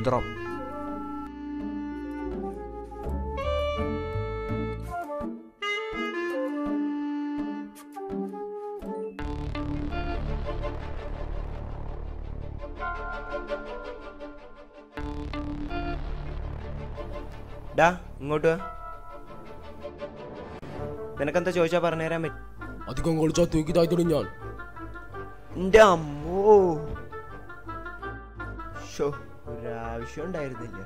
Drop. ഡാ ഇങ്ങോട്ട് വാ. നിനക്കെന്താ ചോദിച്ചാ പറഞ്ഞുതരാൻ പറ്റും? അധികം കളിച്ചാ തൂക്കി താഴ്ത്തിടും ഞാൻ. എൻ്റെ അമ്മോ, ഷോ ഒരാവശ്യം ഉണ്ടായിരുന്നില്ല.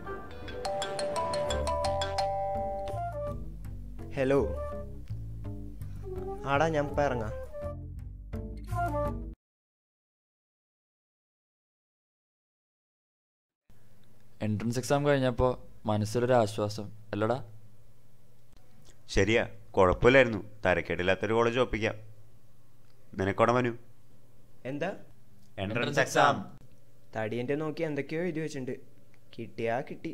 ഹലോ, ആടാ ഞാൻ ഇപ്പം ഇറങ്ങാം. എൻട്രൻസ് എക്സാം കഴിഞ്ഞപ്പോൾ മനസ്സിലൊരാശ്വാസം അല്ലടാ? ശരിയാ, കുഴപ്പമില്ലായിരുന്നു. തരക്കേടില്ലാത്തൊരു കോളേജ് ഒപ്പിക്കാം. നിനക്കോടെ മനു? എന്താ എൻട്രൻസ് എക്സാം? തടിയൻ്റെ നോക്കി എന്തൊക്കെയോ എഴുതി വെച്ചിട്ടുണ്ട്. കിട്ടിയാ കിട്ടി.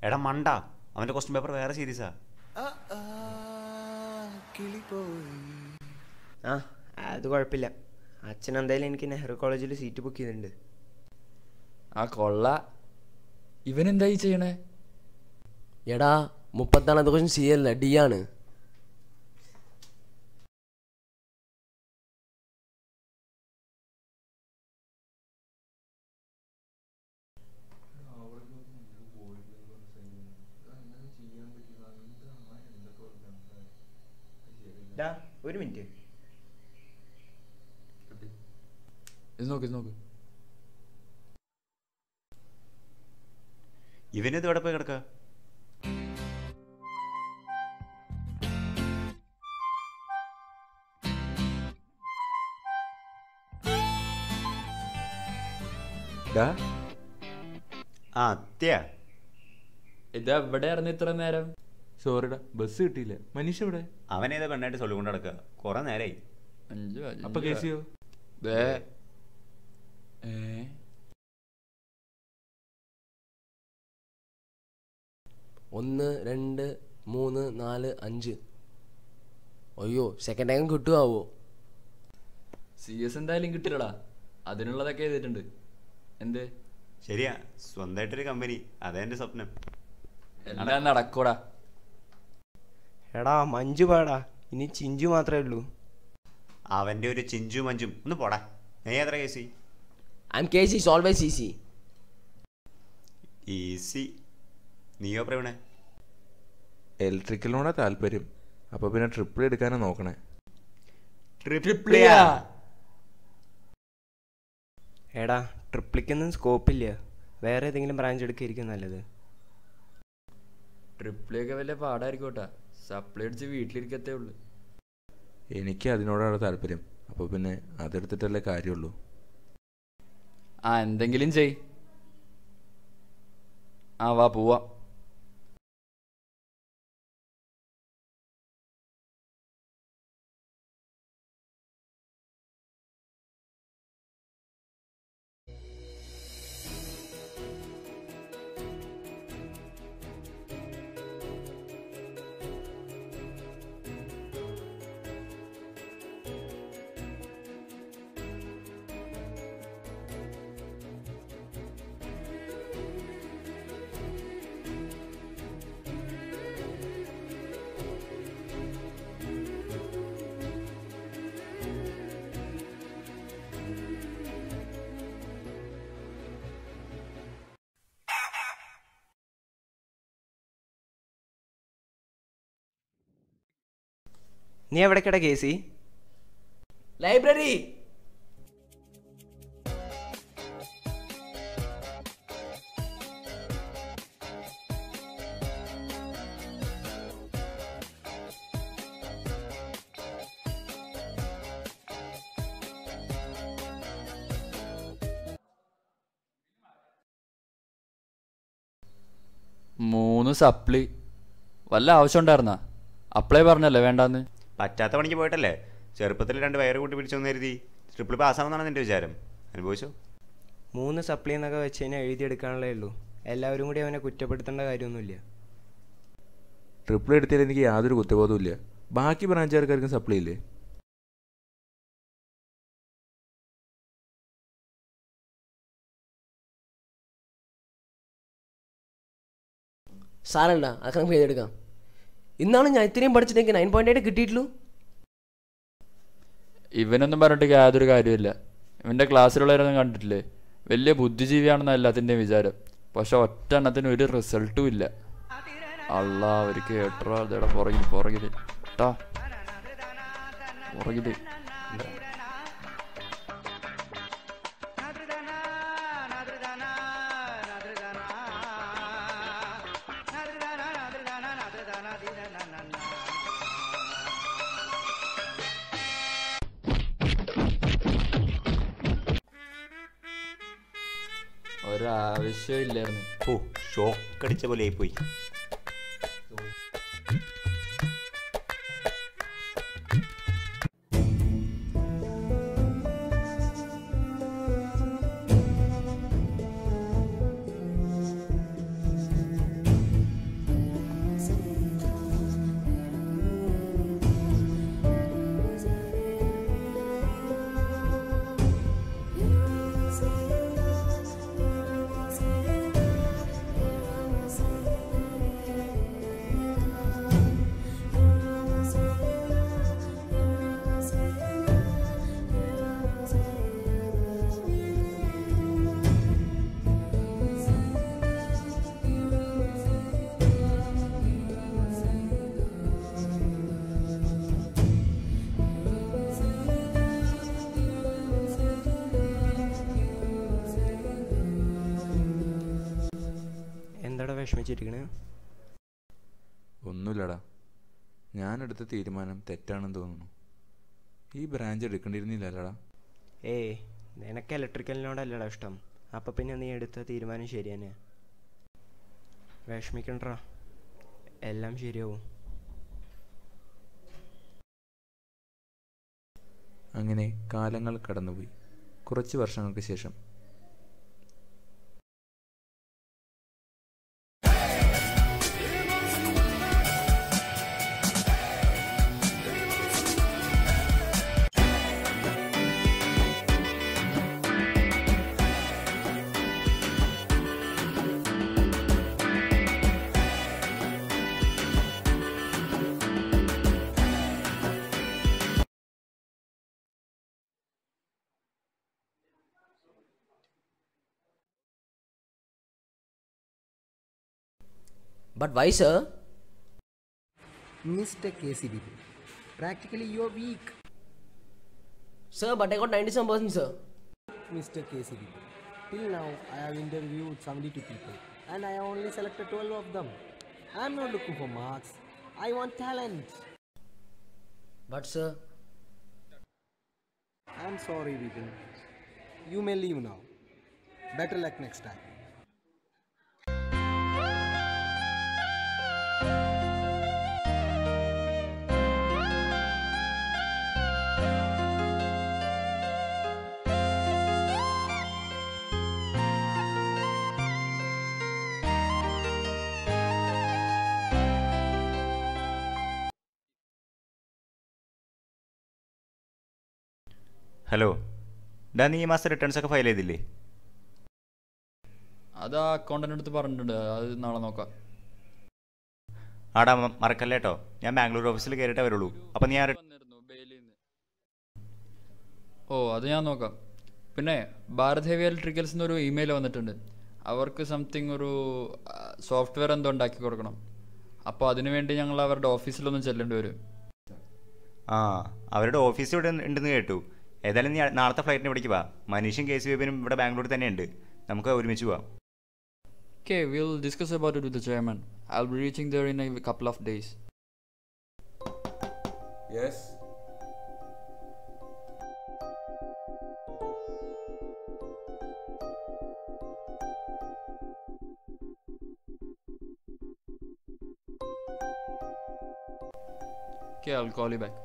എടാ മണ്ട, അവൻ്റെ ക്വസ്റ്റ്യൻ പേപ്പർ വേറെ സീരീസാ. ആ അത് കുഴപ്പമില്ല. അച്ഛൻ എന്തായാലും എനിക്ക് നെഹ്റു കോളേജിൽ സീറ്റ് ബുക്ക് ചെയ്തിട്ടുണ്ട്. ആ കൊള്ള. ഇവനെന്തായി ചെയ്യണേ? എടാ 34 ക്വസ്റ്റ്യൻ സി അല്ല, ഡി ആണ്. ഒരു മിനിറ്റ്, ഇത് നോക്ക്. ഇവനിത് എവിടെ പോയി കിടക്ക? ഇതെവിടെയായിരുന്നു ഇത്ര നേരം? സോറിടാ, ബസ് കിട്ടിയില്ല. മനീഷ എവിടെ? അവനേതാ പെണ്ണായിട്ട് സൊല്ലുകൊണ്ട് നടക്കുക. കുറെ നേരായി. അപ്പൊ കേസിയോ? 1 2 3 4 5. അയ്യോ, സെക്കൻഡ് ടൈം കിട്ടുമാവോ? CS എന്തായാലും കിട്ടില്ലടാ. അതിനുള്ളതൊക്കെ എഴുതിയിട്ടുണ്ട്. എന്ത്? ശരിയാ, സ്വന്തമായിട്ടൊരു കമ്പനി, അതാ എൻ്റെ സ്വപ്നം. എല്ലാം നടക്കൂടാ. എടാ മഞ്ജു പാടാ, ഇനി ചിഞ്ചു മാത്രമേ ഉള്ളൂ. അവൻ്റെ ഒരു ചിഞ്ചു മഞ്ചും ഒന്ന് പോടാ. നീ എത്ര കേസി? I'm KC, it's always easy. Easy. നീയോ പ്രവീണേ? ഇലക്ട്രിക്കലിനോടാ താല്പര്യം. അപ്പൊ പിന്നെ ട്രിപ്പിൾ എടുക്കാനാ നോക്കണേ. എടാ ട്രിപ്പിളിക്കൊന്നും സ്കോപ്പില്ല. വേറെ ഏതെങ്കിലും ബ്രാഞ്ച് എടുക്കായിരിക്കും നല്ലത്. ട്രിപ്പിളിയൊക്കെ വലിയ പാടായിരിക്കോട്ടാ. സപ്ലൈ അടിച്ച് വീട്ടിലിരിക്കത്തേ ഉള്ളു. എനിക്ക് അതിനോടാണ് താല്പര്യം. അപ്പോൾ പിന്നെ അതെടുത്തിട്ടല്ലേ കാര്യമുള്ളൂ. ആ എന്തെങ്കിലും ചെയ്. ആ വാ പോവാ. നീ എവിടേക്കടാ കേസി? ലൈബ്രറി. മൂന്ന് സപ്ലി. വല്ല ആവശ്യം ഉണ്ടായിരുന്നാ? അപ്ലൈ പറഞ്ഞല്ലേ വേണ്ടാന്ന്. പറ്റാത്ത പണിക്ക് പോയിട്ടല്ലേ ചെറുപ്പത്തിൽ 2 വയറ് കൂട്ടി പിടിച്ചൊന്ന് കരുതി ട്രിപ്പിൾ പാസ്സാണെന്നാണ് നിൻ്റെ വിചാരം. അനുഭവിച്ചോ? 3 സപ്ലി എന്നൊക്കെ വെച്ച് കഴിഞ്ഞാൽ എഴുതിയെടുക്കാനുള്ളേ ഉള്ളൂ. എല്ലാവരും കൂടി അവനെ കുറ്റപ്പെടുത്തേണ്ട കാര്യമൊന്നുമില്ല. ട്രിപ്പിൾ എടുത്തതിൽ എനിക്ക് യാതൊരു കുറ്റബോധവും ഇല്ല. ബാക്കി ബ്രാഞ്ചുകാർക്കാർക്കും സപ്ലൈ ഇല്ലേ? സാരണ്ട, അതൊക്കെ നമുക്ക് എഴുതിയെടുക്കാം. ഇന്നാണ് ഞാൻ ഇത്രയും പഠിച്ചിട്ടെങ്കിൽ 9.8 കിട്ടിയിട്ടുള്ളൂ. ഇവനൊന്നും പറഞ്ഞിട്ട് യാതൊരു കാര്യമില്ല. ഇവൻ്റെ ക്ലാസ്സിലുള്ളവരൊന്നും കണ്ടിട്ടില്ലേ? വലിയ ബുദ്ധിജീവിയാണെന്ന എല്ലാത്തിൻ്റെയും വിചാരം. പക്ഷെ ഒറ്റ എണ്ണത്തിന് ഒരു റിസൾട്ടും ഇല്ല. അള്ളാ, അവർ കേട്ടോ അതേടെ പുറകിൽ ട്ടാ പുറകിൽ. ഒരാവശ്യമില്ലായിരുന്നു. ഓ, ഷോക്കടിച്ച പോലെ ആയിപ്പോയി. എന്താടാ വിഷമിച്ചിരിക്കണേ? ഒന്നുമില്ലടാ, ഞാനെടുത്ത തീരുമാനം തെറ്റാണെന്ന് തോന്നുന്നു. ഈ ബ്രാഞ്ച് എടുക്കേണ്ടിയിരുന്നില്ലടാ. ഏയ്, നിനക്ക് ഇലക്ട്രിക്കലിനോടല്ലടാ ഇഷ്ടം. അപ്പം പിന്നെ നീ എടുത്ത തീരുമാനം ശരി തന്നെ. വിഷമിക്കണ്ടാ, എല്ലാം ശരിയാവും. അങ്ങനെ കാലങ്ങൾ കടന്നുപോയി. കുറച്ച് വർഷങ്ങൾക്ക് ശേഷം But why, sir? Mr. KCB, practically you're weak. Sir, but I got 97%, sir. Mr. KCB, till now I have interviewed 72 people and I have only selected 12 of them. I'm not looking for marks. I want talent. But, sir. I'm sorry, Vipin. You may leave now. Better luck next time. Hello, ഡാ, നീ ഈ മാസം returns ഒക്കെ file ചെയ്തില്ലേ? അത് ആ അക്കൗണ്ടൻ്റെ അടുത്ത് പറഞ്ഞിട്ടുണ്ട്. അത് നാളെ നോക്കാം. ആടാ, മറക്കല്ലേ കേട്ടോ. ഞാൻ ബാംഗ്ലൂർ ഓഫീസിൽ കയറിയിട്ടേ വരുള്ളൂ. അപ്പം നീ ഓ, അത് ഞാൻ നോക്കാം. പിന്നെ ഭാരത് ഹെവി ഇലക്ട്രിക്കൽസ് എന്നൊരു ഇമെയിൽ വന്നിട്ടുണ്ട്. അവർക്ക് സംതിങ് ഒരു സോഫ്റ്റ്വെയർ എന്തോ ഉണ്ടാക്കി കൊടുക്കണം. അപ്പോൾ അതിനുവേണ്ടി ഞങ്ങൾ അവരുടെ ഓഫീസിലൊന്നും ചെല്ലേണ്ടി വരും. ആ അവരുടെ ഓഫീസ് ഇവിടെ ഉണ്ടെന്ന് കേട്ടു. ഏതായാലും നീ നാളത്തെ ഫ്ലൈറ്റിന് ഇവിടേക്ക് വാ. മനീഷും കെ സി ബേബിനും ഇവിടെ ബാംഗ്ലൂരിൽ തന്നെയുണ്ട്. നമുക്ക് ഒരുമിച്ച് പോവാം. Okay, we'll discuss about it with the chairman. I'll be reaching there in a couple of days. Yes. Okay, I'll call you back.